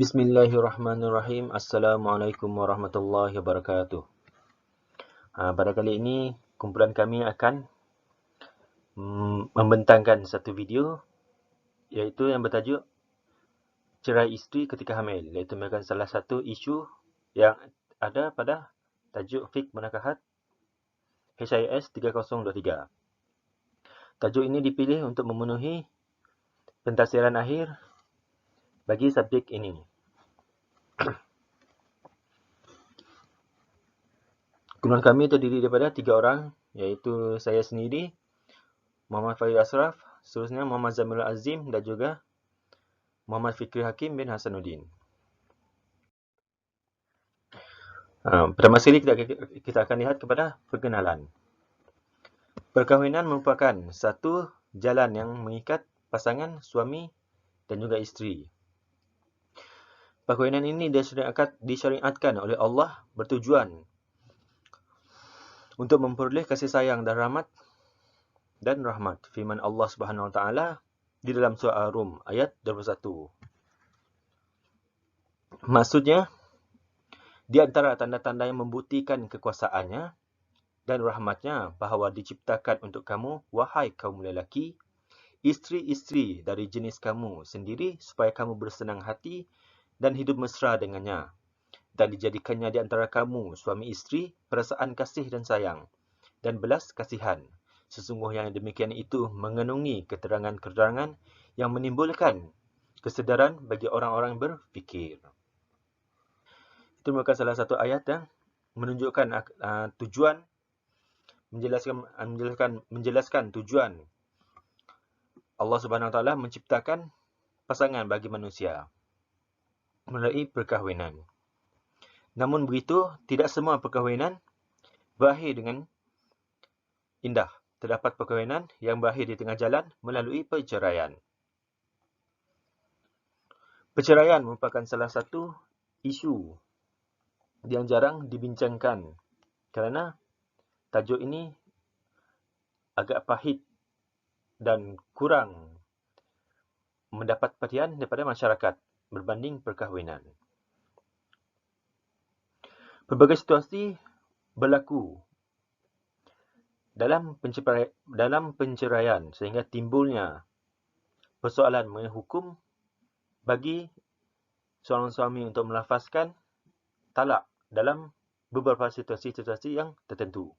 Bismillahirrahmanirrahim. Assalamualaikum warahmatullahi wabarakatuh. Pada kali ini, kumpulan kami akan membentangkan satu video iaitu yang bertajuk Cerai Isteri Ketika Hamil, iaitu merupakan salah satu isu yang ada pada tajuk Fiqh Menakahat HIS 3023. Tajuk ini dipilih untuk memenuhi pentafsiran akhir bagi subjek ini. Kumpulan kami terdiri daripada 3 orang, iaitu saya sendiri, Muhammad Farid Ashraf, seterusnya Muhammad Zamilul Azim dan juga Muhammad Fikri Hakim bin Hasanuddin. Pertama sekali kita akan lihat kepada perkenalan. Perkahwinan merupakan satu jalan yang mengikat pasangan suami dan juga isteri. Perkahwinan ini disyariatkan oleh Allah bertujuan untuk memperoleh kasih sayang dan rahmat firman Allah Subhanahu Wa Taala di dalam surah Ar-Rum ayat 21. Maksudnya, di antara tanda-tanda yang membuktikan kekuasaannya dan rahmatnya bahawa diciptakan untuk kamu, wahai kaum lelaki, isteri-isteri dari jenis kamu sendiri supaya kamu bersenang hati dan hidup mesra dengannya. Dan dijadikannya di antara kamu, suami isteri, perasaan kasih dan sayang dan belas kasihan. Sesungguhnya yang demikian itu mengandungi keterangan-keterangan yang menimbulkan kesedaran bagi orang-orang berfikir. Itu merupakan salah satu ayat yang menunjukkan tujuan, menjelaskan tujuan Allah Subhanahu Wa Taala menciptakan pasangan bagi manusia melalui perkahwinan. Namun begitu, tidak semua perkahwinan berakhir dengan indah. Terdapat perkahwinan yang berakhir di tengah jalan melalui perceraian. Perceraian merupakan salah satu isu yang jarang dibincangkan kerana tajuk ini agak pahit dan kurang mendapat perhatian daripada masyarakat berbanding perkahwinan. Pelbagai situasi berlaku dalam penceraian sehingga timbulnya persoalan mengenai hukum bagi seorang suami untuk melafazkan talak dalam beberapa situasi-situasi yang tertentu.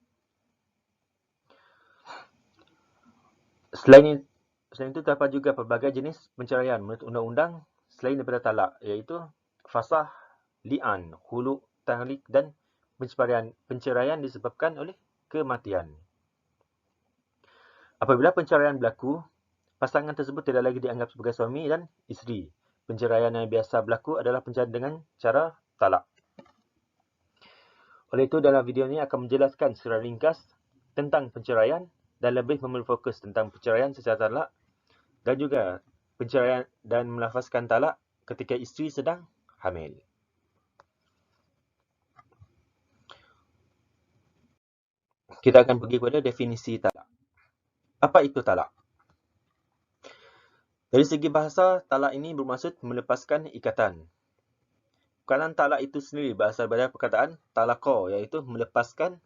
Selain itu, terdapat juga pelbagai jenis penceraian menurut undang-undang selain daripada talak, iaitu fasah, li'an, khulu', tahlik dan penceraian disebabkan oleh kematian. Apabila penceraian berlaku, pasangan tersebut tidak lagi dianggap sebagai suami dan isteri. Penceraian yang biasa berlaku adalah penceraian dengan cara talak. Oleh itu, dalam video ini akan menjelaskan secara ringkas tentang penceraian dan lebih memberi fokus tentang penceraian secara talak dan juga penceraian dan melafazkan talak ketika isteri sedang hamil. Kita akan pergi kepada definisi talak. Apa itu talak? Dari segi bahasa, talak ini bermaksud melepaskan ikatan. Perkataan talak itu sendiri berasal dari perkataan talaqa, iaitu melepaskan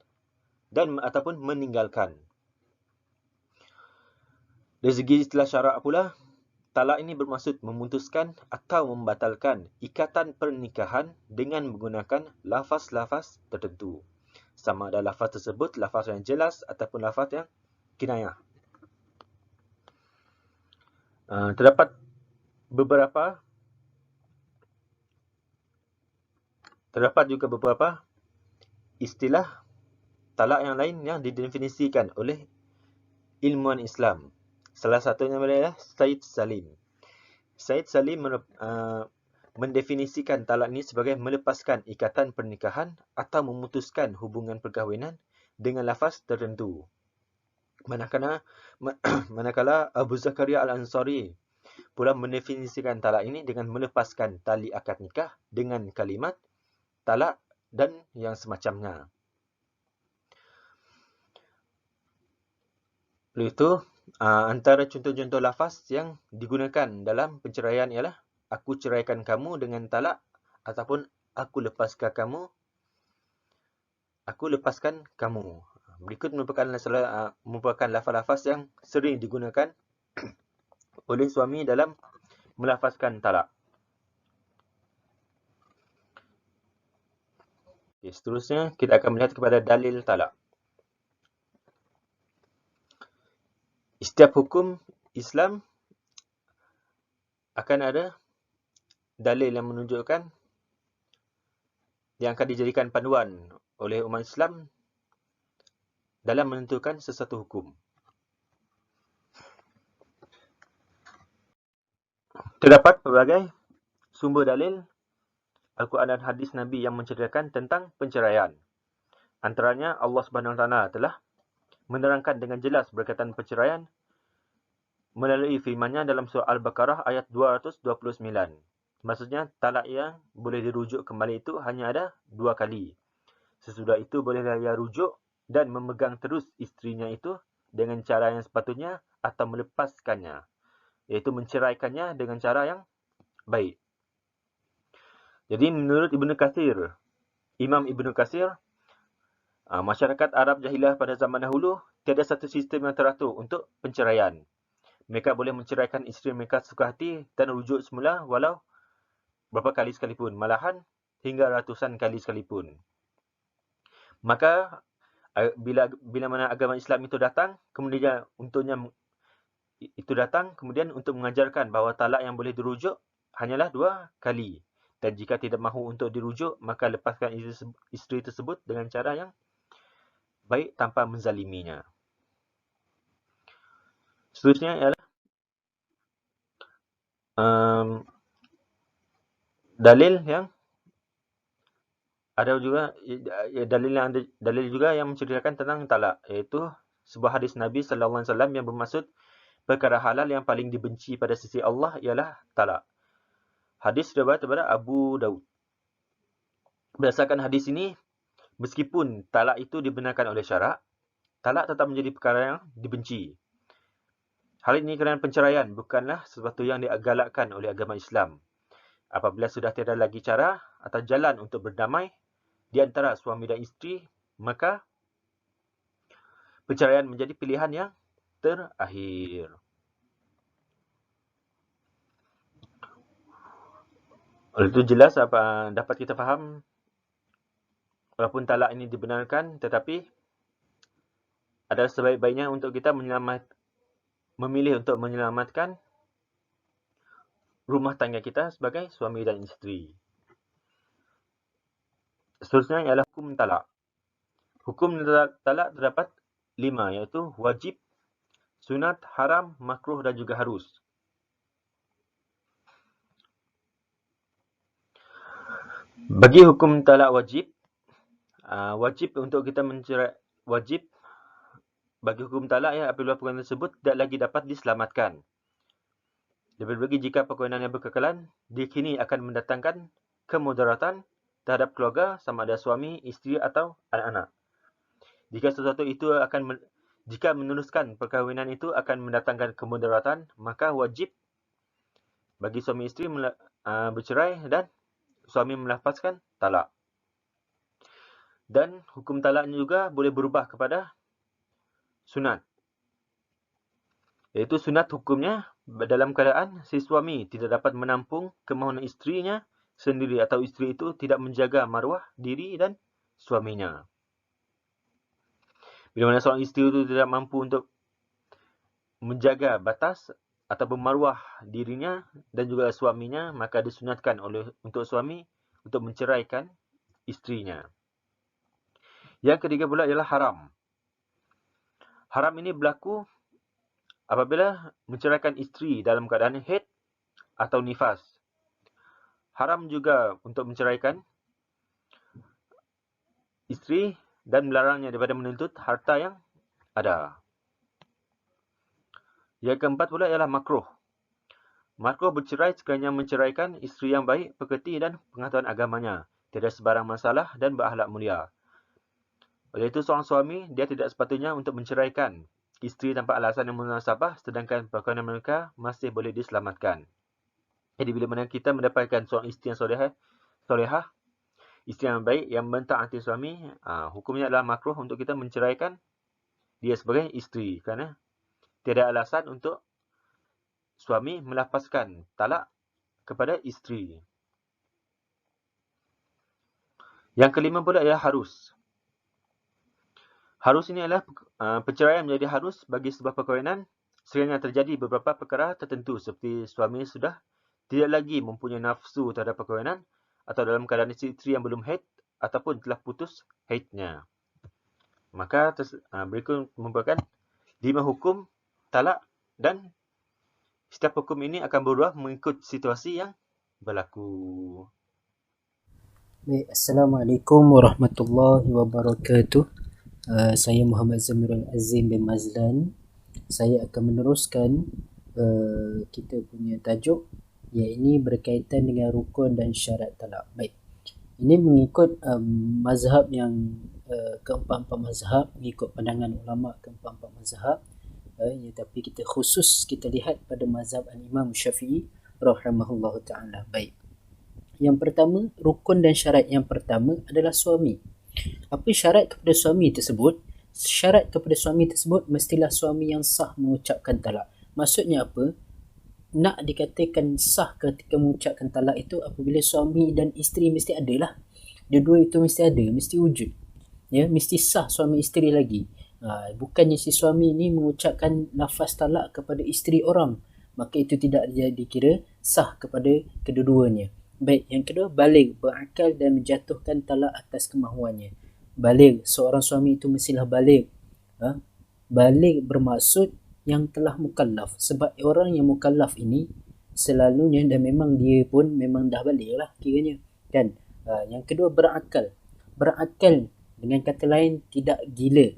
dan ataupun meninggalkan. Dari segi istilah syarak pula, talak ini bermaksud memutuskan atau membatalkan ikatan pernikahan dengan menggunakan lafaz-lafaz tertentu. Sama ada lafaz tersebut lafaz yang jelas ataupun lafaz yang kinayah. Terdapat juga beberapa istilah talak yang lain yang didefinisikan oleh ilmuwan Islam. Salah satunya adalah Said Salim. Said Salim mendefinisikan talak ini sebagai melepaskan ikatan pernikahan atau memutuskan hubungan perkahwinan dengan lafaz tertentu. Manakala Abu Zakaria Al-Ansari pula mendefinisikan talak ini dengan melepaskan tali akad nikah dengan kalimat talak dan yang semacamnya. Oleh itu, antara contoh-contoh lafaz yang digunakan dalam penceraian ialah aku ceraikan kamu dengan talak, ataupun aku lepaskan kamu. Berikut merupakan lafaz-lafaz yang sering digunakan oleh suami dalam melafazkan talak. Okay, seterusnya, kita akan melihat kepada dalil talak. Setiap hukum Islam akan ada dalil yang menunjukkan yang akan dijadikan panduan oleh umat Islam dalam menentukan sesuatu hukum. Terdapat pelbagai sumber dalil Al-Quran dan hadis Nabi yang menceritakan tentang penceraian. Antaranya Allah Subhanahu Wa Taala telah menerangkan dengan jelas berkaitan perceraian melalui firman-Nya dalam surah Al-Baqarah ayat 229. Maksudnya, talak yang boleh dirujuk kembali itu hanya ada 2 kali. Sesudah itu bolehlah ia rujuk dan memegang terus isterinya itu dengan cara yang sepatutnya atau melepaskannya, iaitu menceraikannya dengan cara yang baik. Jadi menurut Imam Ibnu Katsir, masyarakat Arab Jahiliyah pada zaman dahulu tiada satu sistem yang teratur untuk penceraian. Mereka boleh menceraikan isteri mereka suka hati dan rujuk semula walau berapa kali sekalipun, malahan hingga ratusan kali sekalipun. Maka bila mana agama Islam itu datang, kemudian untuk mengajarkan bahawa talak yang boleh dirujuk hanyalah 2 kali. Dan jika tidak mahu untuk dirujuk, maka lepaskan isteri tersebut dengan cara yang baik tanpa menzaliminya. Seterusnya ialah dalil yang ada juga dalil juga yang menceritakan tentang talak, iaitu sebuah hadis Nabi sallallahu alaihi wasallam yang bermaksud perkara halal yang paling dibenci pada sisi Allah ialah talak. Hadis riwayat daripada Abu Daud. Berdasarkan hadis ini, meskipun talak itu dibenarkan oleh syarak, talak tetap menjadi perkara yang dibenci. Hal ini kerana penceraian bukanlah sesuatu yang digalakkan oleh agama Islam. Apabila sudah tiada lagi cara atau jalan untuk berdamai di antara suami dan isteri, maka perceraian menjadi pilihan yang terakhir. Oleh itu jelas apa dapat kita faham, walaupun talak ini dibenarkan, tetapi adalah sebaik-baiknya untuk kita memilih untuk menyelamatkan rumah tangga kita sebagai suami dan isteri. Seterusnya ialah hukum talak. Hukum talak terdapat 5, iaitu wajib, sunat, haram, makruh dan juga harus. Bagi hukum talak wajib, bagi hukum talak apabila perkahwinan tersebut tidak lagi dapat diselamatkan. Lebih-lebih jika perkahwinan yang berkekalan diyakini akan mendatangkan kemudaratan terhadap keluarga sama ada suami, isteri atau anak-anak. Jika meneruskan perkahwinan itu akan mendatangkan kemudaratan, maka wajib bagi suami isteri bercerai dan suami melafazkan talak. Dan hukum talaknya juga boleh berubah kepada sunat. Iaitu sunat hukumnya dalam keadaan si suami tidak dapat menampung kemahuan isterinya sendiri atau isteri itu tidak menjaga maruah diri dan suaminya. Bila mana seorang isteri itu tidak mampu untuk menjaga batas atau bermaruah dirinya dan juga suaminya, maka disunatkan untuk suami untuk menceraikan isterinya. Yang ketiga pula ialah haram. Haram ini berlaku apabila menceraikan isteri dalam keadaan haid atau nifas. Haram juga untuk menceraikan isteri dan melarangnya daripada menuntut harta yang ada. Yang keempat pula ialah makruh. Makruh bercerai sekiranya menceraikan isteri yang baik, pekerti dan pengetahuan agamanya, tiada sebarang masalah dan berakhlak mulia. Oleh itu, seorang suami, dia tidak sepatutnya untuk menceraikan isteri tanpa alasan yang munasabah, sedangkan perkahwinan mereka masih boleh diselamatkan. Jadi bila mana kita mendapatkan seorang isteri yang solehah, isteri yang baik, yang mentaati suami, hukumnya adalah makruh untuk kita menceraikan dia sebagai isteri. Kerana tiada alasan untuk suami melafazkan talak kepada isteri. Yang kelima pula ialah harus. Harus ini adalah perceraian menjadi harus bagi sebuah perkahwinan sekiranya terjadi beberapa perkara tertentu seperti suami sudah tidak lagi mempunyai nafsu terhadap perkahwinan atau dalam keadaan isteri yang belum haid ataupun telah putus haidnya. Maka berikut merupakan 5 hukum talak dan setiap hukum ini akan berubah mengikut situasi yang berlaku. Baik, Assalamualaikum warahmatullahi wabarakatuh. Saya Muhammad Zamirul Azim bin Mazlan. Saya akan meneruskan kita punya tajuk, iaitu berkaitan dengan rukun dan syarat talak. Baik, ini mengikut mazhab yang keempat-empat mazhab, mengikut pandangan ulama keempat-empat mazhab. Tapi kita khusus kita lihat pada mazhab Al-Imam Syafi'i rahimahullahu ta'ala. Baik, yang pertama, rukun dan syarat yang pertama adalah suami. Apa syarat kepada suami tersebut? Syarat kepada suami tersebut mestilah suami yang sah mengucapkan talak. Maksudnya apa? Nak dikatakan sah ketika mengucapkan talak itu apabila suami dan isteri mesti ada lah. Dua-dua itu mesti ada, mesti wujud. Ya, mesti sah suami isteri lagi. Bukannya si suami ini mengucapkan lafaz talak kepada isteri orang, maka itu tidak dikira sah kepada kedua-duanya. Baik, yang kedua, baligh, berakal dan menjatuhkan talak atas kemahuannya. Baligh, seorang suami itu mestilah baligh. Baligh bermaksud yang telah mukallaf. Sebab orang yang mukallaf ini selalunya, dan memang dia pun memang dah baligh lah kiranya, kan? Yang kedua, berakal. Berakal, dengan kata lain, tidak gila.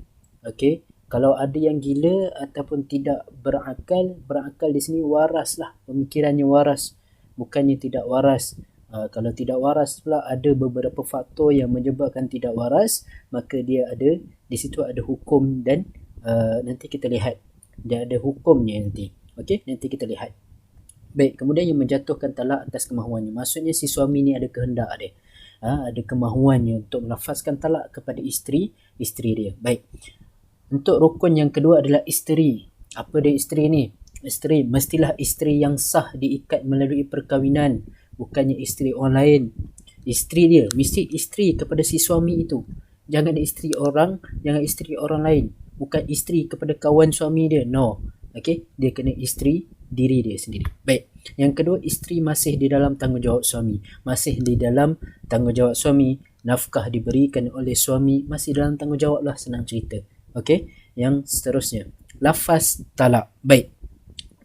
Okey, kalau ada yang gila ataupun tidak berakal, berakal di sini waras lah, pemikirannya waras, bukannya tidak waras. Kalau tidak waras pula ada beberapa faktor yang menyebabkan tidak waras, maka dia ada di situ, ada hukum dan nanti kita lihat dia ada hukumnya nanti. Okey, nanti kita lihat. Baik, kemudian yang menjatuhkan talak atas kemahuannya, maksudnya si suami ni ada kehendak dia, ada kemahuannya untuk melafazkan talak kepada isteri dia. Baik, untuk rukun yang kedua adalah isteri. Apa dia isteri ni? Isteri mestilah isteri yang sah diikat melalui perkahwinan, bukannya isteri orang lain. Isteri dia mesti isteri kepada si suami itu. Jangan isteri orang, jangan isteri orang lain. Bukan isteri kepada kawan suami dia. No. Okey, dia kena isteri diri dia sendiri. Baik. Yang kedua, isteri masih di dalam tanggungjawab suami. Masih di dalam tanggungjawab suami. Nafkah diberikan oleh suami, masih dalam tanggungjawab lah, senang cerita. Okey, yang seterusnya, lafaz talak. Baik,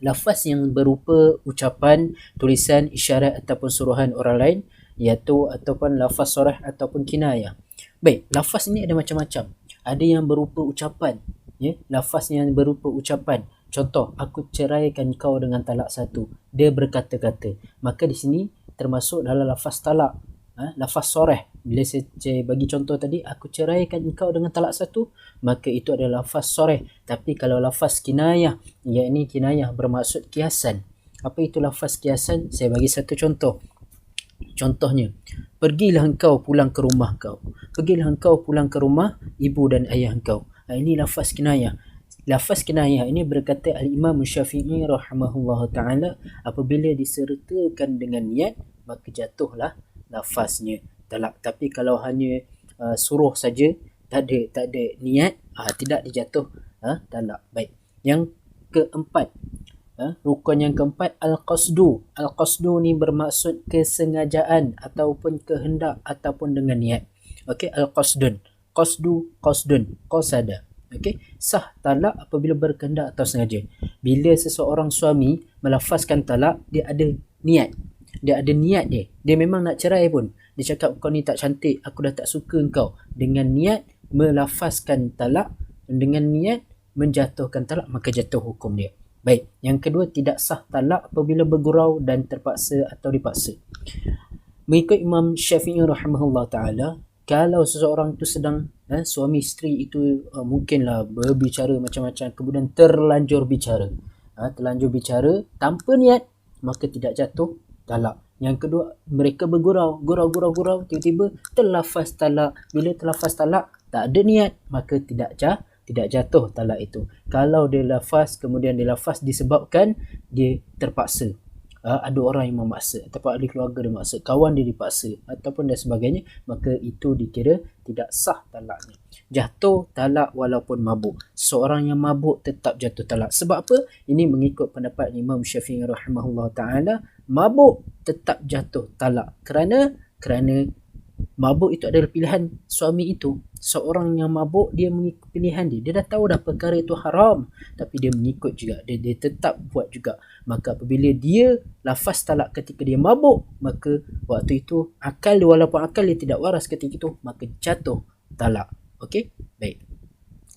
lafaz yang berupa ucapan, tulisan, isyarat ataupun suruhan orang lain, iaitu ataupun lafaz sorah ataupun kinayah. Baik, lafaz ini ada macam-macam. Ada yang berupa ucapan, ya, lafaz yang berupa ucapan. Contoh, aku ceraikan kau dengan talak satu. Dia berkata-kata. Maka di sini termasuk dalam lafaz talak. Lafaz sorah. Bila saya bagi contoh tadi, aku ceraikan kau dengan talak satu, maka itu adalah lafaz sorah. Tapi kalau lafaz kinayah, yakni kinayah bermaksud kiasan. Apa itu lafaz kiasan? Saya bagi satu contoh. Contohnya, pergilah engkau pulang ke rumah kau. Pergilah engkau pulang ke rumah ibu dan ayah engkau. Ini lafaz kinayah. Lafaz kinayah ini berkata Al-Imam Syafi'i rahimahullah ta'ala, apabila disertakan dengan niat, maka jatuhlah lafaznya talak. Tapi kalau hanya suruh saja, tak ada niat, tidak dijatuh talak. Baik, yang keempat, rukun yang keempat, al-qasdu. Al-qasdu ni bermaksud kesengajaan ataupun kehendak ataupun dengan niat. Okey, al-qasdun. Qasdun, qasada. Okey, sah talak apabila berkehendak atau sengaja. Bila seseorang suami melafazkan talak, dia ada niat. Dia ada niat dia. Dia memang nak cerai pun. Dia cakap, kau ni tak cantik, aku dah tak suka kau. Dengan niat melafazkan talak, dengan niat menjatuhkan talak, maka jatuh hukum dia. Baik, yang kedua, tidak sah talak apabila bergurau dan terpaksa atau dipaksa. Mengikut Imam Syafi'i rahimahullah ta'ala, kalau seseorang itu sedang, suami isteri itu mungkinlah berbicara macam-macam, kemudian terlanjur bicara tanpa niat, maka tidak jatuh talak. Yang kedua, mereka bergurau, gurau, tiba-tiba terlafaz talak. Bila terlafaz talak, tak ada niat, maka tidak jatuh talak itu. Kalau dia lafaz, kemudian dia lafaz disebabkan dia terpaksa. Ada orang yang memaksa, ataupun ahli keluarga dia memaksa, kawan dia dipaksa, ataupun dan sebagainya, maka itu dikira tidak sah talaknya. Jatuh talak walaupun mabuk. Seorang yang mabuk tetap jatuh talak. Sebab apa? Ini mengikut pendapat Imam Syafi'i rahimahullah ta'ala, mabuk tetap jatuh talak. Kerana mabuk itu adalah pilihan suami itu. Seorang yang mabuk, dia mengikut pilihan dia. Dia dah tahu dah perkara itu haram, tapi dia mengikut juga. Dia tetap buat juga. Maka apabila dia lafaz talak ketika dia mabuk, maka waktu itu akal dia, walaupun akal dia tidak waras ketika itu, maka jatuh talak. Okey? Baik.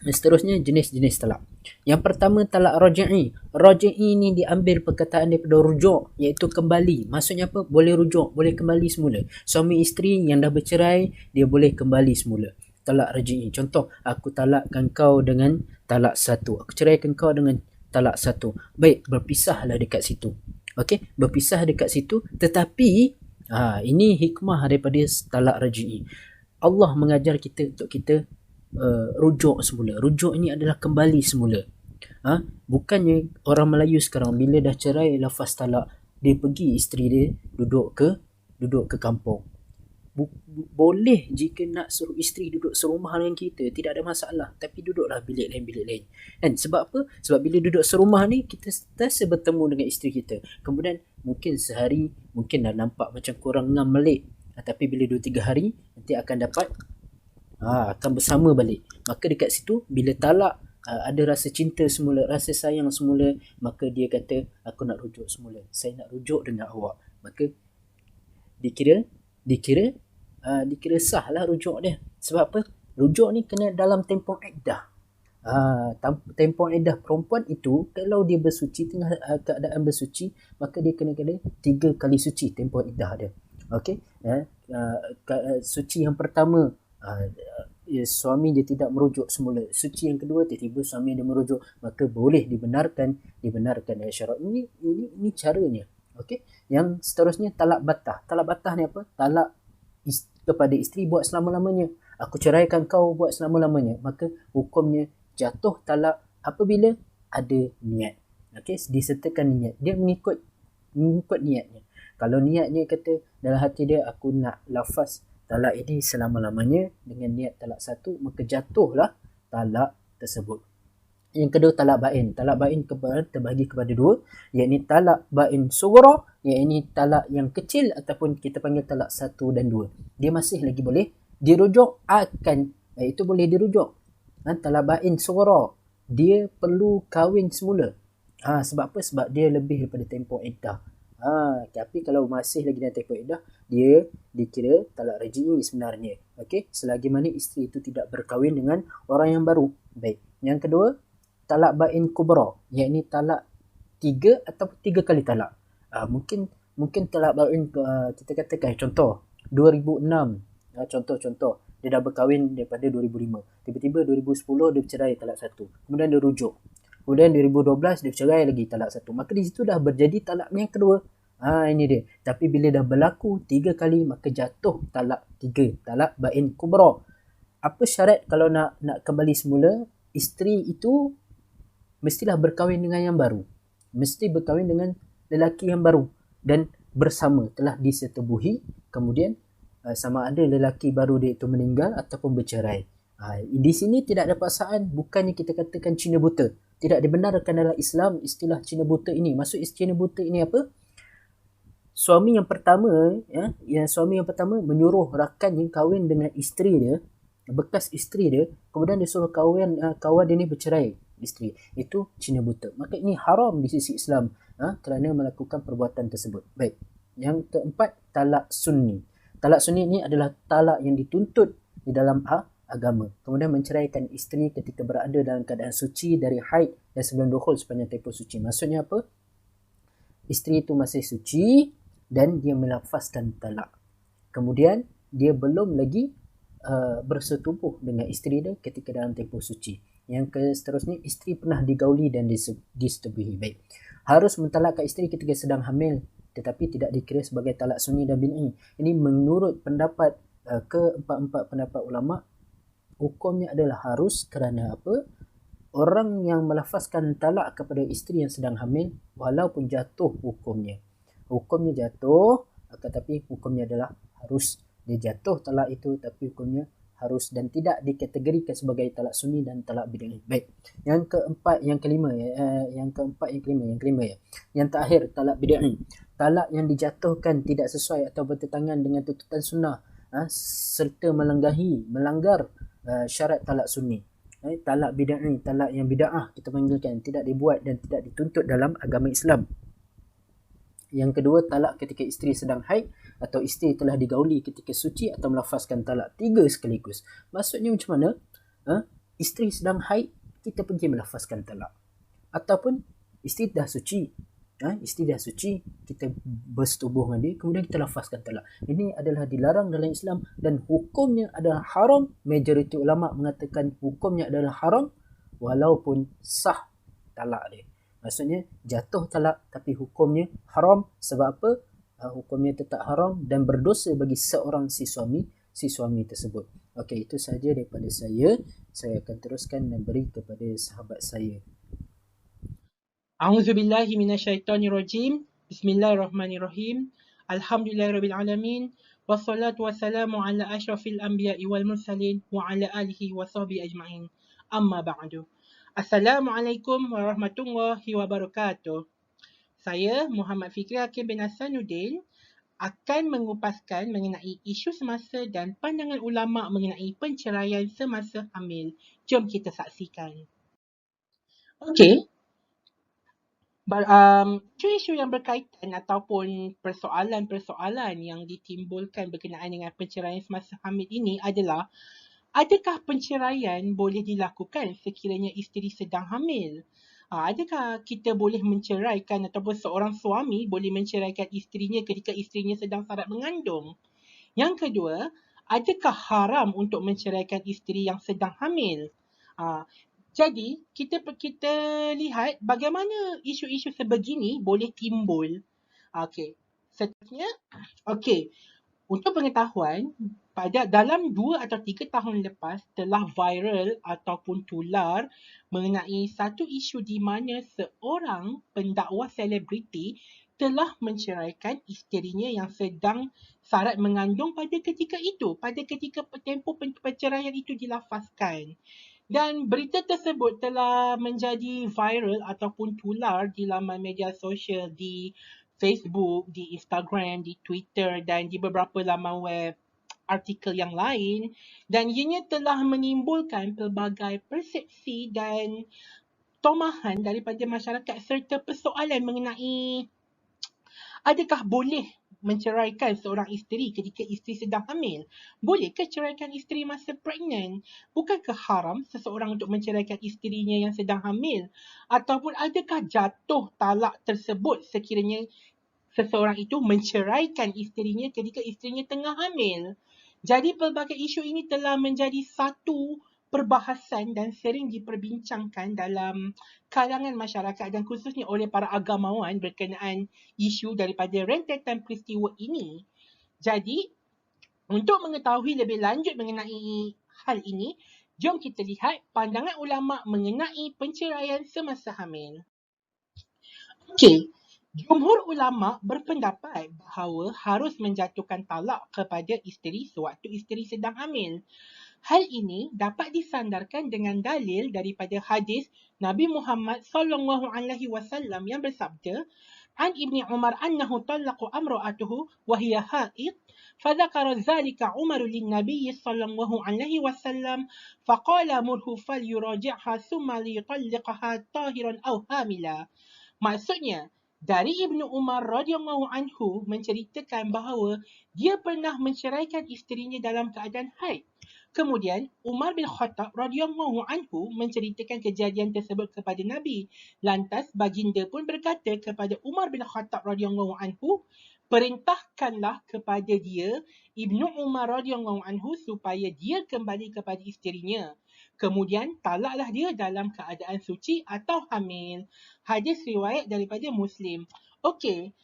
Seterusnya jenis-jenis talak. Yang pertama talak raji'i. Raji'i ni diambil perkataan daripada rujuk, iaitu kembali. Maksudnya apa? Boleh rujuk, boleh kembali semula. Suami isteri yang dah bercerai, dia boleh kembali semula. Talak raji'i. Contoh, aku talakkan kau dengan talak 1. Aku ceraikan kau dengan talak 1. Baik, berpisahlah dekat situ. Okey, berpisah dekat situ, tetapi ini hikmah daripada talak raji'i. Allah mengajar kita untuk kita rujuk semula. Rujuk ini adalah kembali semula. Bukannya orang Melayu sekarang bila dah cerai lafaz talak, dia pergi isteri dia duduk ke kampung. Boleh jika nak suruh isteri duduk serumah dengan kita, tidak ada masalah, tapi duduklah bilik lain. Kan? Sebab apa? Sebab bila duduk serumah ni, kita sentiasa bertemu dengan isteri kita. Kemudian mungkin sehari mungkin dah nampak macam kurang ngam melik, tapi bila 2-3 hari nanti akan dapat akan bersama balik. Maka dekat situ bila talak, ada rasa cinta semula, rasa sayang semula, maka dia kata, aku nak rujuk semula, saya nak rujuk dengan awak. Maka dikira sah lah rujuk dia. Sebab apa? Rujuk ni kena dalam tempoh iddah. Tempoh iddah perempuan itu, kalau dia bersuci, tengah keadaan bersuci, maka dia kena 3 kali suci tempoh iddah dia. Okey? Suci yang pertama, suami dia tidak merujuk semula. Suci yang kedua, tiba-tiba suami dia merujuk, maka boleh dibenarkan dari syarak. Ini caranya. Okey. Yang seterusnya talak batah. Talak batah ni apa? Talak kepada isteri buat selama-lamanya. Aku ceraikan kau buat selama-lamanya. Maka hukumnya jatuh talak apabila ada niat. Okey, disertakan niat. Dia mengikut niatnya. Kalau niatnya kata dalam hati dia, aku nak lafaz talak ini selama-lamanya dengan niat talak 1, maka jatuhlah talak tersebut. Yang kedua talak bain. Talak bain terbahagi kepada 2, iaitu talak bain sughra, iaitu talak yang kecil, ataupun kita panggil talak 1 dan 2. Dia masih lagi boleh dirujuk, itu boleh dirujuk. Talak bain sughra, dia perlu kahwin semula. Sebab apa? Sebab dia lebih daripada tempoh iddah. Tapi kalau masih lagi dalam tempoh iddah, dia dikira talak raji'i sebenarnya. Okey, selagi mana isteri itu tidak berkahwin dengan orang yang baru. Baik. Yang kedua, talak bain kubra, iaitu talak 3 atau 3 kali talak. Mungkin talak bain, kita katakan contoh 2006. Contoh dia dah berkahwin daripada 2005. Tiba-tiba 2010 dia bercerai talak 1. Kemudian dia rujuk. Kemudian 2012 dia bercerai lagi talak 1. Maka di situ dah berjadi talak yang kedua. Ini dia. Tapi bila dah berlaku 3 kali, maka jatuh talak 3. Talak bain kubra. Apa syarat kalau nak kembali semula? Isteri itu mestilah berkahwin dengan yang baru. Mesti berkahwin dengan lelaki yang baru. Dan bersama, telah disetubuhi. Kemudian sama ada lelaki baru dia itu meninggal ataupun bercerai. Di sini tidak ada paksaan. Bukannya kita katakan Cina buta. Tidak dibenarkan dalam Islam istilah Cina buta ini. Maksud Cina buta ini apa? Suami yang pertama menyuruh rakannya kahwin dengan isteri dia, bekas isteri dia, kemudian dia suruh kawan dia ni bercerai isteri. Itu Cina buta. Maka ini haram di sisi Islam kerana melakukan perbuatan tersebut. Baik. Yang keempat, talak sunni. Talak sunni ini adalah talak yang dituntut di dalam agama. Kemudian menceraikan isteri ketika berada dalam keadaan suci dari haid dan sebelum dukhul sepanjang tempoh suci. Maksudnya apa? Isteri itu masih suci dan dia melafazkan talak. Kemudian dia belum lagi bersetubuh dengan isteri dia ketika dalam tempoh suci. Yang seterusnya, isteri pernah digauli dan disetubuhi. Baik. Harus mentalakkan isteri ketika sedang hamil tetapi tidak dikira sebagai talak sunni dan bid'i. Ini menurut pendapat keempat-empat pendapat ulama, hukumnya adalah harus kerana apa? Orang yang melafazkan talak kepada isteri yang sedang hamil walaupun jatuh hukumnya. Hukumnya jatuh, tetapi hukumnya adalah harus. Dia jatuh talak itu tapi hukumnya harus dan tidak dikategorikan sebagai talak sunni dan talak bid'i. Baik. Yang kelima ya. Yang terakhir talak bid'i. Talak yang dijatuhkan tidak sesuai atau bertentangan dengan tuntutan sunnah serta melanggar syarat talak sunni. Talak bid'i, talak yang bid'ah kita panggilkan, tidak dibuat dan tidak dituntut dalam agama Islam. Yang kedua, talak ketika isteri sedang haid atau isteri telah digauli ketika suci atau melafazkan talak. 3 sekaligus. Maksudnya macam mana? Isteri sedang haid, kita pergi melafazkan talak. Ataupun isteri dah suci, kita bersetubuh dengan dia, kemudian kita lafazkan talak. Ini adalah dilarang dalam Islam dan hukumnya adalah haram. Majoriti ulama mengatakan hukumnya adalah haram walaupun sah talak dia. Maksudnya jatuh talak tapi hukumnya haram. Sebab apa? Hukumnya tetap haram dan berdosa bagi seorang si suami tersebut. Okey, itu sahaja daripada saya. Saya akan teruskan dan beri kepada sahabat saya. A'udzubillahi minasyaitonirrajim. Bismillahirrahmanirrahim. Alhamdulillahirabbil alamin. Wassalatu wassalamu ala asyrafil anbiya'i wal mursalin wa ala alihi wa sahbihi ajma'in. Amma ba'du. Assalamualaikum warahmatullahi wabarakatuh. Saya Muhammad Fikri Hakim bin Hasanuddin akan mengupaskan mengenai isu semasa dan pandangan ulama mengenai penceraian semasa hamil. Jom kita saksikan. Okey. Isu-isu yang berkaitan ataupun persoalan-persoalan yang ditimbulkan berkenaan dengan penceraian semasa hamil ini adalah, adakah penceraian boleh dilakukan sekiranya isteri sedang hamil? Adakah kita boleh menceraikan ataupun seorang suami boleh menceraikan isterinya ketika isterinya sedang sarat mengandung? Yang kedua, adakah haram untuk menceraikan isteri yang sedang hamil? Jadi, kita lihat bagaimana isu-isu sebegini boleh timbul. Okey. Seterusnya, untuk pengetahuan, dalam 2 atau 3 tahun lepas telah viral ataupun tular mengenai satu isu di mana seorang pendakwa selebriti telah menceraikan isterinya yang sedang sarat mengandung pada ketika tempoh perceraian itu dilafazkan. Dan berita tersebut telah menjadi viral ataupun tular di laman media sosial, di Facebook, di Instagram, di Twitter dan di beberapa laman web artikel yang lain, dan ianya telah menimbulkan pelbagai persepsi dan tomahan daripada masyarakat serta persoalan mengenai adakah boleh menceraikan seorang isteri ketika isteri sedang hamil? Bolehkah ceraikan isteri masa pregnant? Bukankah haram seseorang untuk menceraikan isterinya yang sedang hamil? Ataupun adakah jatuh talak tersebut sekiranya seseorang itu menceraikan isterinya ketika isterinya tengah hamil? Jadi pelbagai isu ini telah menjadi satu perbahasan dan sering diperbincangkan dalam kalangan masyarakat dan khususnya oleh para agamawan berkenaan isu daripada rentetan peristiwa ini. Jadi, untuk mengetahui lebih lanjut mengenai hal ini, jom kita lihat pandangan ulama mengenai penceraian semasa hamil. Okey. Jumhur ulama berpendapat bahawa harus menjatuhkan talak kepada isteri sewaktu isteri sedang hamil. Hal ini dapat disandarkan dengan dalil daripada hadis Nabi Muhammad SAW yang bersabda, "An Ibni Umar annahu talaqa amra'atuhu wa hiya haid, fadzakara dzalika Umar lin-nabiy sallallahu alaihi wasallam, faqala murhu falyuraji'ha thumma liyutalliqaha tahiran aw hamila." Maksudnya, dari Ibnu Umar radhiyallahu anhu menceritakan bahawa dia pernah menceraikan isterinya dalam keadaan haid. Kemudian Umar bin Khattab radhiyallahu anhu menceritakan kejadian tersebut kepada Nabi. Lantas baginda pun berkata kepada Umar bin Khattab radhiyallahu anhu, perintahkanlah kepada dia Ibnu Umar radhiyallahu anhu supaya dia kembali kepada isterinya. Kemudian talaklah dia dalam keadaan suci atau hamil. Hadis riwayat daripada Muslim. Okey.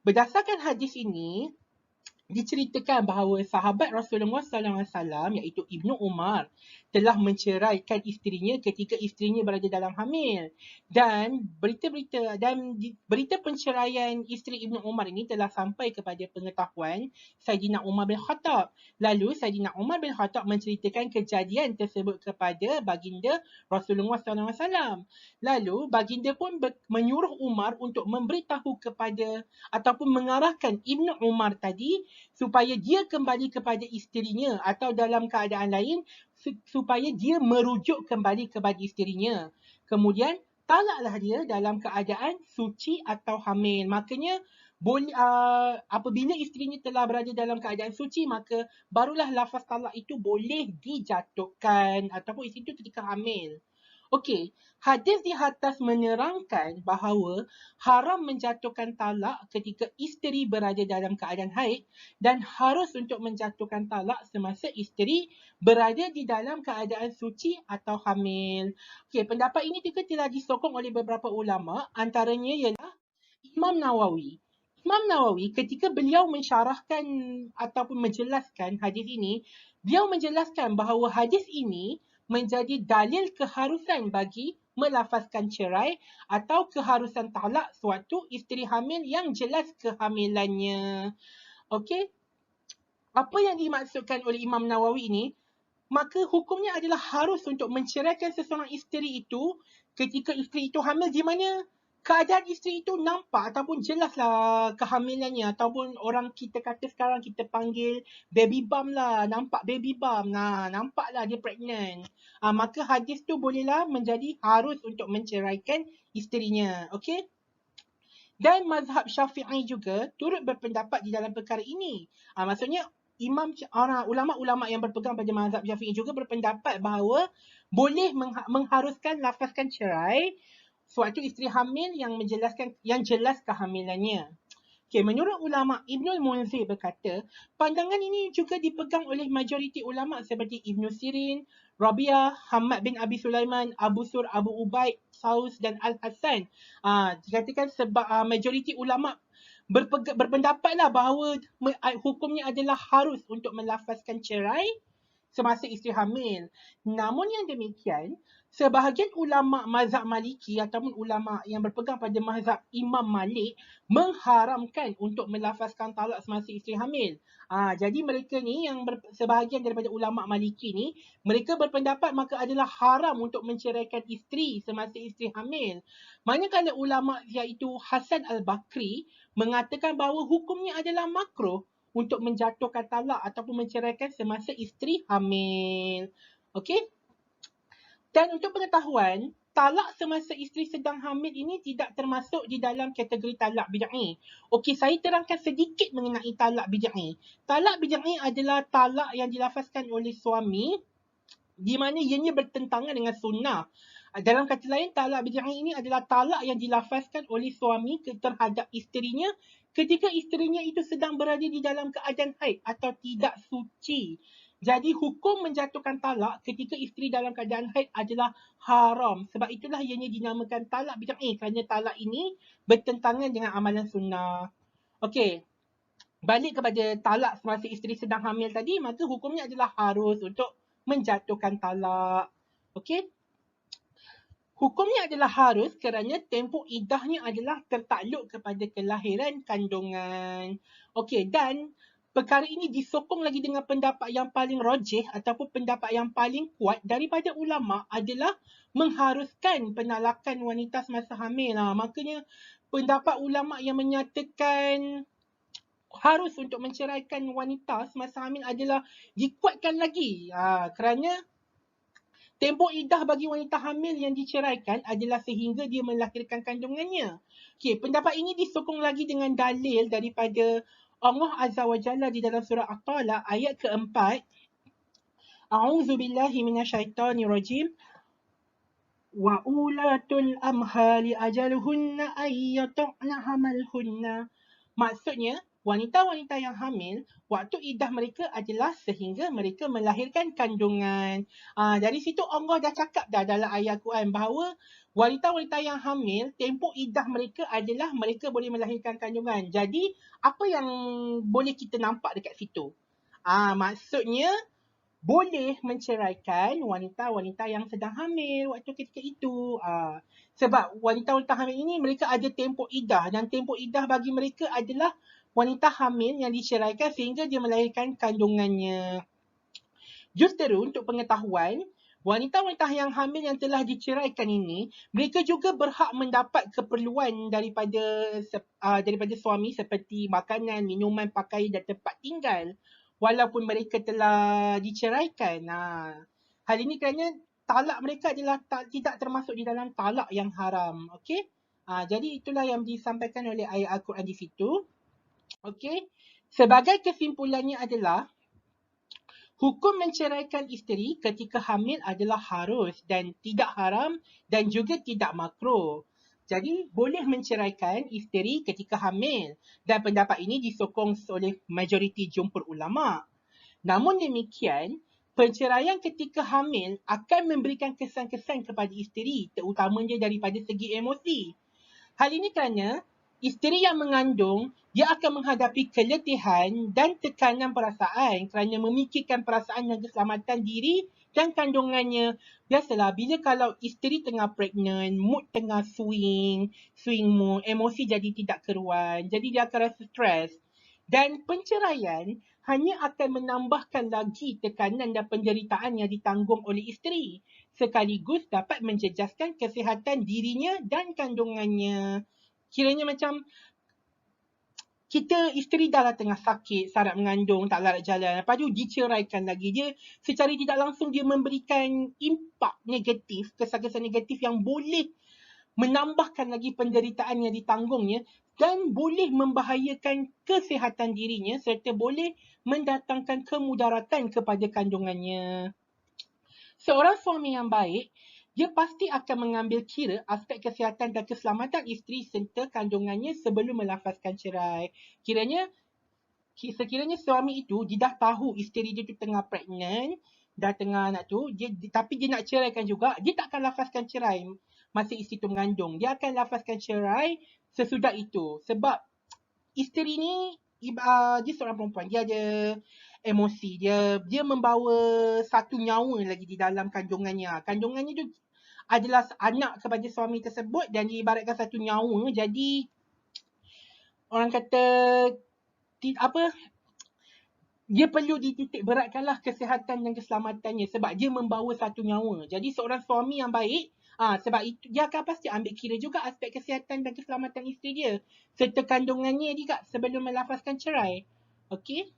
Berdasarkan hadis ini, diceritakan bahawa sahabat Rasulullah SAW iaitu Ibnu Umar telah menceraikan isterinya ketika isterinya berada dalam hamil, dan berita penceraian isteri Ibnu Umar ini telah sampai kepada pengetahuan Saidina Umar bin Khattab. Lalu Saidina Umar bin Khattab menceritakan kejadian tersebut kepada baginda Rasulullah SAW. Lalu baginda pun menyuruh Umar untuk memberitahu kepada ataupun mengarahkan Ibnu Umar tadi supaya dia kembali kepada isterinya, atau dalam keadaan lain supaya dia merujuk kembali kepada isterinya. Kemudian talaklah dia dalam keadaan suci atau hamil. Makanya apabila isterinya telah berada dalam keadaan suci, maka barulah lafaz talak itu boleh dijatuhkan, ataupun isteri itu ketika hamil. Okey, hadis di atas menerangkan bahawa haram menjatuhkan talak ketika isteri berada dalam keadaan haid, dan harus untuk menjatuhkan talak semasa isteri berada di dalam keadaan suci atau hamil. Okey, pendapat ini juga telah disokong oleh beberapa ulama, antaranya ialah Imam Nawawi. Imam Nawawi ketika beliau mensyarahkan ataupun menjelaskan hadis ini, beliau menjelaskan bahawa hadis ini menjadi dalil keharusan bagi melafazkan cerai atau keharusan talak suatu isteri hamil yang jelas kehamilannya. Okey, apa yang dimaksudkan oleh Imam Nawawi ini, maka hukumnya adalah harus untuk menceraikan seseorang isteri itu ketika isteri itu hamil, di mana keadaan isteri itu nampak ataupun jelaslah kehamilannya, ataupun orang kita kata sekarang kita panggil baby bump lah, nampak baby bump, nampaklah dia pregnant. Maka hadis tu bolehlah menjadi harus untuk menceraikan isterinya. Okey? Dan mazhab Syafi'i juga turut berpendapat di dalam perkara ini. Maksudnya ulama-ulama yang berpegang pada mazhab Syafi'i juga berpendapat bahawa boleh mengharuskan lafazkan cerai suatu isteri hamil yang jelas kehamilannya. Okay, menurut ulama, Ibnul Munzir berkata, pandangan ini juga dipegang oleh majoriti ulama seperti Ibnu Sirin, Rabi'ah, Hamad bin Abi Sulaiman, Abu Sur, Abu Ubaid, Saus dan Al-Hasan. Dikatakan sebab majoriti ulama berpendapatlah bahawa hukumnya adalah harus untuk melafazkan cerai semasa isteri hamil. Namun yang demikian, sebahagian ulama mazhab Maliki ataupun ulama yang berpegang pada mazhab Imam Malik mengharamkan untuk melafazkan talak semasa isteri hamil. Jadi mereka ni yang sebahagian daripada ulama Maliki ni, mereka berpendapat maka adalah haram untuk menceraikan isteri semasa isteri hamil. Manakala ulama iaitu Hasan Al-Bakri mengatakan bahawa hukumnya adalah makruh untuk menjatuhkan talak ataupun menceraikan semasa isteri hamil. Okey? Dan untuk pengetahuan, talak semasa isteri sedang hamil ini tidak termasuk di dalam kategori talak bid'ah. Okey, saya terangkan sedikit mengenai talak bid'ah. Talak bid'ah adalah talak yang dilafazkan oleh suami di mana ianya bertentangan dengan sunnah. Dalam kata lain, talak bid'ah ini adalah talak yang dilafazkan oleh suami terhadap isterinya ketika isterinya itu sedang berada di dalam keadaan haid atau tidak suci. Jadi hukum menjatuhkan talak ketika isteri dalam keadaan haid adalah haram. Sebab itulah ianya dinamakan talak bid'ah, kerana talak ini bertentangan dengan amalan sunnah. Okey, balik kepada talak semasa isteri sedang hamil tadi, maka hukumnya adalah harus untuk menjatuhkan talak. Okey? Hukumnya adalah harus kerana tempoh iddahnya adalah tertakluk kepada kelahiran kandungan. Okey, dan perkara ini disokong lagi dengan pendapat yang paling rajih ataupun pendapat yang paling kuat daripada ulama adalah mengharuskan penalakan wanita semasa hamil. Makanya pendapat ulama yang menyatakan harus untuk menceraikan wanita semasa hamil adalah dikuatkan lagi. Kerana tempoh iddah bagi wanita hamil yang diceraikan adalah sehingga dia melahirkan kandungannya. Okey, pendapat ini disokong lagi dengan dalil daripada Allah Azza wa Jalla di dalam surah At-Talaq ayat keempat. A'udzubillahi minasyaitonirrajim. Wa ulatul amhali ajaluhunna ayyata'na hamalhunna. Maksudnya, wanita-wanita yang hamil, waktu iddah mereka adalah sehingga mereka melahirkan kandungan. Dari situ Allah dah cakap dah dalam ayat Quran bahawa wanita-wanita yang hamil, tempoh iddah mereka adalah mereka boleh melahirkan kandungan. Jadi, apa yang boleh kita nampak dekat situ? Maksudnya, boleh menceraikan wanita-wanita yang sedang hamil waktu ketika itu. Sebab wanita-wanita hamil ini mereka ada tempoh iddah dan tempoh iddah bagi mereka adalah wanita hamil yang diceraikan sehingga dia melahirkan kandungannya. Justeru untuk pengetahuan, wanita-wanita yang hamil yang telah diceraikan ini, mereka juga berhak mendapat keperluan daripada suami seperti makanan, minuman, pakaian dan tempat tinggal walaupun mereka telah diceraikan. Hal ini kerana talak mereka adalah tidak termasuk di dalam talak yang haram. Okey? Jadi itulah yang disampaikan oleh ayat Al-Quran di situ. Okey? Sebagai kesimpulannya adalah hukum menceraikan isteri ketika hamil adalah harus dan tidak haram dan juga tidak makruh. Jadi, boleh menceraikan isteri ketika hamil dan pendapat ini disokong oleh majoriti jumhur ulama. Namun demikian, penceraian ketika hamil akan memberikan kesan-kesan kepada isteri, terutamanya daripada segi emosi. Hal ini kerana isteri yang mengandung, dia akan menghadapi keletihan dan tekanan perasaan kerana memikirkan perasaan dan keselamatan diri dan kandungannya. Biasalah, bila kalau isteri tengah pregnant, mood tengah swing mood, emosi jadi tidak keruan, jadi dia akan rasa stres. Dan penceraian hanya akan menambahkan lagi tekanan dan penderitaan yang ditanggung oleh isteri, sekaligus dapat menjejaskan kesihatan dirinya dan kandungannya. Kiranya macam kita isteri dah lah tengah sakit, syarat mengandung, tak larat jalan. Lepas tu diceraikan lagi. Dia secara tidak langsung dia memberikan impak negatif, kesan-kesan negatif yang boleh menambahkan lagi penderitaan yang ditanggungnya dan boleh membahayakan kesihatan dirinya serta boleh mendatangkan kemudaratan kepada kandungannya. Seorang suami yang baik, dia pasti akan mengambil kira aspek kesihatan dan keselamatan isteri serta kandungannya sebelum melafazkan cerai. Sekiranya suami itu dia dah tahu isteri dia tu tengah pregnant, dah tengah anak tu, tapi dia nak ceraikan juga, dia tak akan lafazkan cerai masa isteri tu mengandung. Dia akan lafazkan cerai sesudah itu. Sebab isteri ni dia seorang perempuan, dia ada emosi, dia membawa satu nyawa lagi di dalam kandungannya. Kandungannya tu adalah anak kepada suami tersebut dan diibaratkan satu nyawa. Jadi orang kata dia perlu dititik beratkanlah kesihatan dan keselamatannya sebab dia membawa satu nyawa. Jadi seorang suami yang baik, sebab itu dia akan pasti ambil kira juga aspek kesihatan dan keselamatan isteri dia serta kandungannya juga sebelum melafazkan cerai. Okey?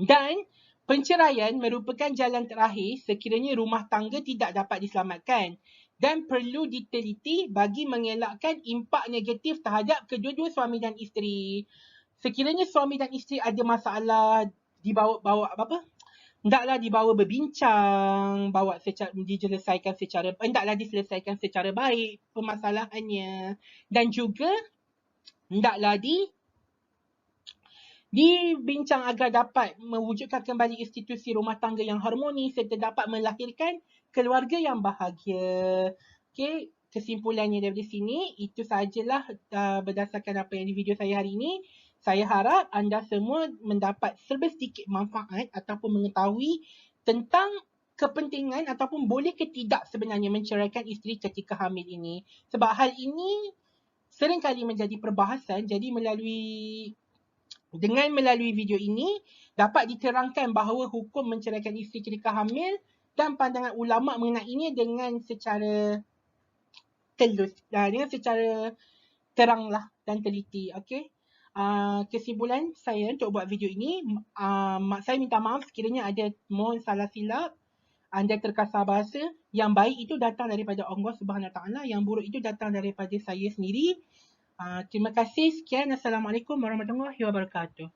Dan penceraian merupakan jalan terakhir sekiranya rumah tangga tidak dapat diselamatkan dan perlu diteliti bagi mengelakkan impak negatif terhadap kedua-dua suami dan isteri. Sekiranya suami dan isteri ada masalah, hendaklah dibawa berbincang, hendaklah diselesaikan secara baik permasalahannya dan juga hendaklah dibincang agar dapat mewujudkan kembali institusi rumah tangga yang harmoni serta dapat melahirkan keluarga yang bahagia. Okey, kesimpulannya daripada sini, itu sahajalah berdasarkan apa yang di video saya hari ini. Saya harap anda semua mendapat sedikit manfaat ataupun mengetahui tentang kepentingan ataupun boleh ke tidak sebenarnya menceraikan isteri ketika hamil ini. Sebab hal ini seringkali menjadi perbahasan, jadi dengan melalui video ini dapat diterangkan bahawa hukum menceraikan isteri ketika hamil dan pandangan ulama mengenainya dengan secara teranglah dan teliti. Okey. Kesimpulan saya untuk buat video ini, saya minta maaf sekiranya ada mohon salah silap, anda terkasar bahasa. Yang baik itu datang daripada Allah Subhanahu Wa Taala, yang buruk itu datang daripada saya sendiri. Terima kasih. Sekian. Assalamualaikum warahmatullahi wabarakatuh.